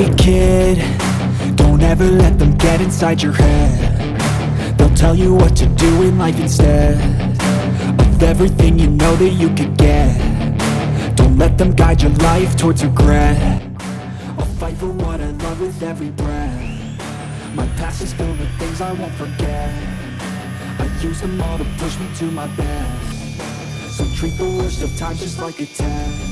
be a kid. Don't ever let them get inside your head. They'll tell you what to do in life instead of everything you know that you could get. Don't let them guide your life towards regret. I'll fight for what I love with every breath. My past is filled with things I won't forget. I use them all to push me to my best. So treat the worst of times just like a test.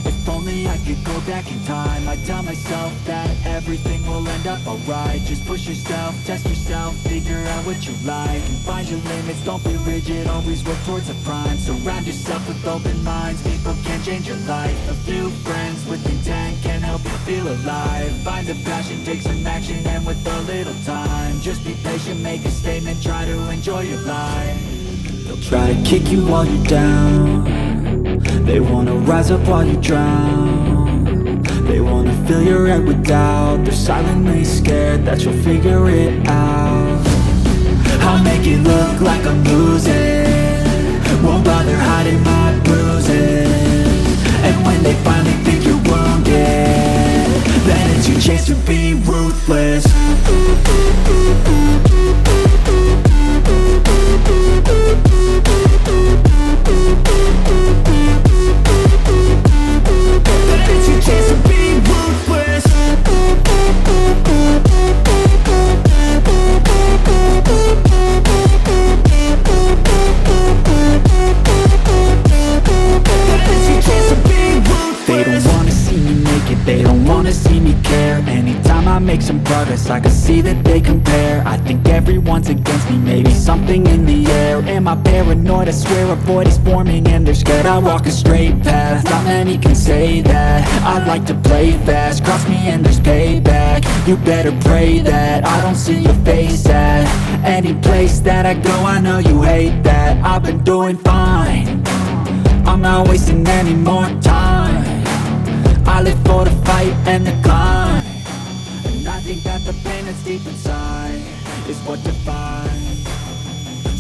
If only I could go back in time, I'd tell myself that everything will end up alright. Just push yourself, test yourself, figure out what you like, and find your limits, don't be rigid, always work towards a prime. Surround yourself with open minds, people can change your life. A few friends with intent can help you feel alive. Find a passion, take some action, and with a little time, just be patient, make a statement, try to enjoy your life. They'll try to kick you while you're down. They wanna rise up while you drown. They wanna fill your head with doubt. They're silently scared that you'll figure it out. I'll make it look like I'm losing, won't bother hiding my bruises. And when they finally think you're wounded, then it's your chance to be ruthless. They don't wanna see me care. Anytime I make some progress, I can see that they compare. I think everyone's against me, maybe something in the air. Am I paranoid? I swear a void is forming and they're scared I walk a straight path. Not many can say that. I like to play fast, cross me and there's payback. You better pray that I don't see your face at any place that I go. I know you hate that. I've been doing fine, I'm not wasting any more time. I live for the fight and the climb, and I think that the pain that's deep inside is what defines.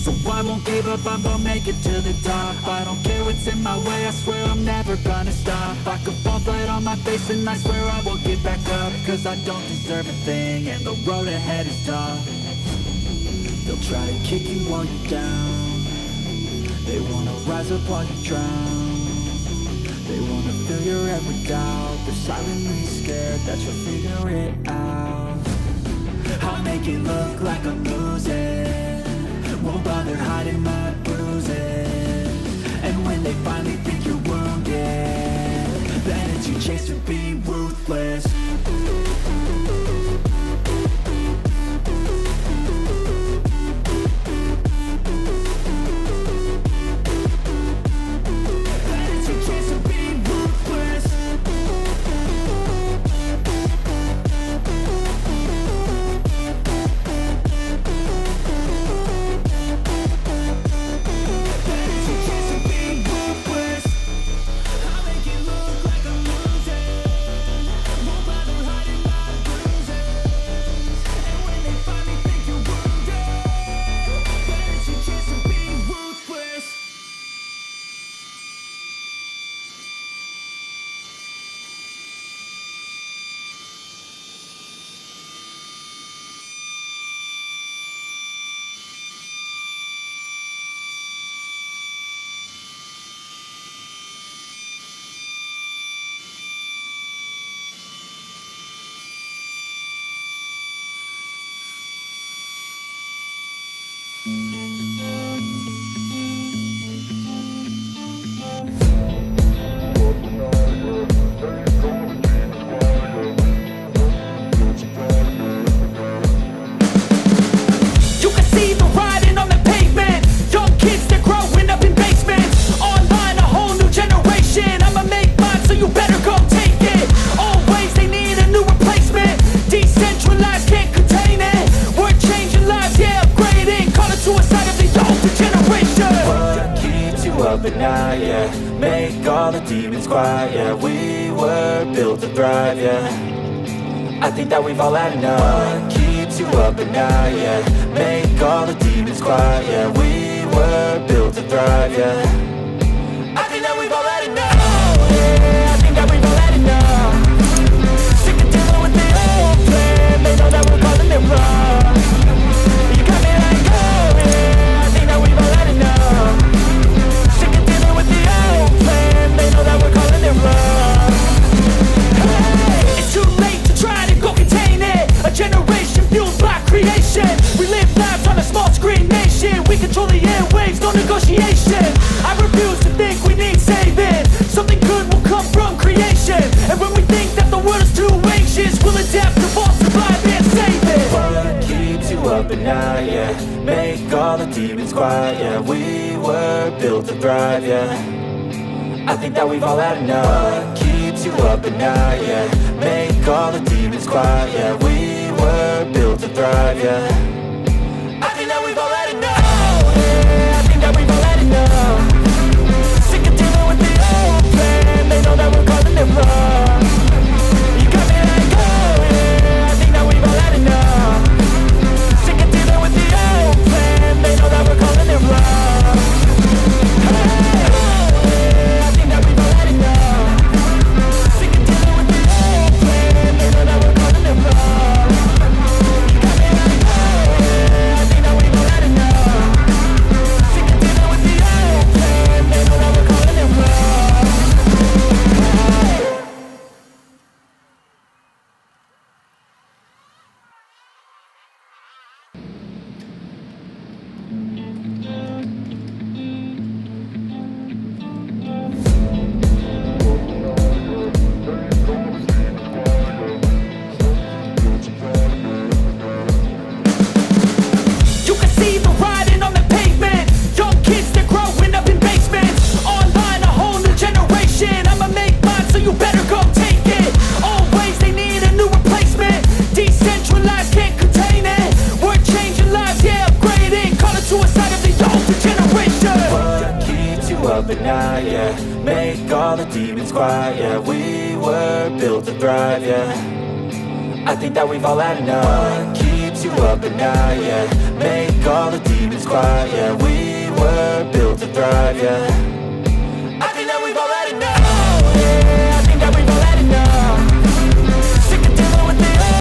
So I won't give up, I'm gonna make it to the top. I don't care what's in my way, I swear I'm never gonna stop. I could fall flat on my face and I swear I will get back up, cause I don't deserve a thing and the road ahead is tough. They'll try to kick you while you're down. They wanna rise up while you drown. They wanna fill your head with doubt. They're silently scared that you'll figure it out. I'll make it look like I'm losing, won't bother hiding my bruises. And when they finally think you're wounded, then it's your chance to be ruthless. But now, yeah, make all the demons quiet. Yeah, we were built to thrive, yeah. I think that we've all had enough. What keeps you up at night, yeah, make all the demons quiet. Yeah, we were built to thrive, yeah. I think that we've all had enough. Yeah, I think that we've all had enough. Sick of dealing with control the airwaves, no negotiation. I refuse to think we need saving. Something good will come from creation. And when we think that the world is too anxious, we'll adapt, evolve, survive and save it. What keeps you up at night, yeah? Make all the demons quiet, yeah. We were built to thrive, yeah. I think that we've all had enough. What keeps you up at night, yeah? Make all the demons quiet, yeah. We were built to thrive, yeah. I think that we've all had enough. Oh, yeah, I think that we've all had enough. Sick of dealing with the old plan. They know that we're calling it wrong. You got me like, oh yeah, I think that we've all had enough. Sick of dealing with the old plan. They know that we're calling it wrong. Hey, oh yeah, I think that we've all had enough. Sick of dealing with the old plan. They know that we're calling it wrong. You got me like, oh yeah, I think that we've all had enough. Sick of dealing with the old plan. They know that we're calling it wrong. You can see the writing on the pavement. Young kids, they're growing up in basements. Online, a whole new generation. I'ma make mine, so you better go take it. Always, they need a new replacement. Decentralized, can't contain it. We're changing lives, yeah, upgrading. Call it suicide of the older generation. What keeps you up at night, yeah? Make all the demons quiet, yeah. We were built to thrive, yeah. I think that we've all had enough. What keeps you up at night, yeah? Make all the demons quiet, yeah. We were built to thrive, yeah.